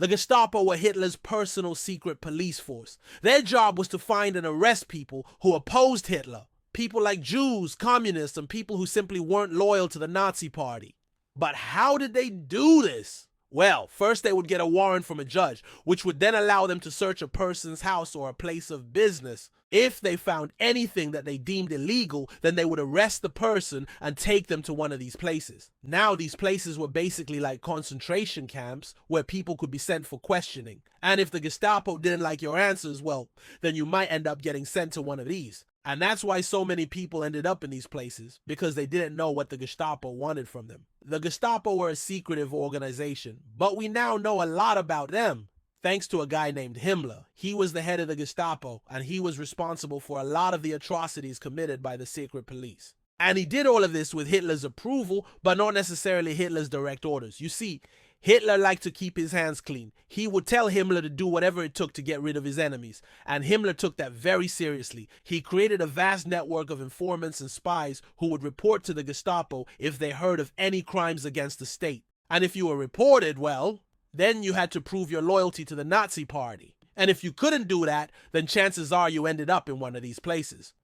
The Gestapo were Hitler's personal secret police force. Their job was to find and arrest people who opposed Hitler. People like Jews, communists, and people who simply weren't loyal to the Nazi party. But how did they do this? Well, first they would get a warrant from a judge, which would then allow them to search a person's house or a place of business. If they found anything that they deemed illegal, then they would arrest the person and take them to one of these places. Now, these places were basically like concentration camps where people could be sent for questioning. And if the Gestapo didn't like your answers, well, then you might end up getting sent to one of these. And that's why so many people ended up in these places, because they didn't know what the Gestapo wanted from them. The Gestapo were a secretive organization, but we now know a lot about them, thanks to a guy named Himmler. He was the head of the Gestapo, and he was responsible for a lot of the atrocities committed by the secret police. And he did all of this with Hitler's approval, but not necessarily Hitler's direct orders. You see, Hitler liked to keep his hands clean. He would tell Himmler to do whatever it took to get rid of his enemies, and Himmler took that very seriously. He created a vast network of informants and spies who would report to the Gestapo if they heard of any crimes against the state. And if you were reported, well, then you had to prove your loyalty to the Nazi party. And if you couldn't do that, then chances are you ended up in one of these places.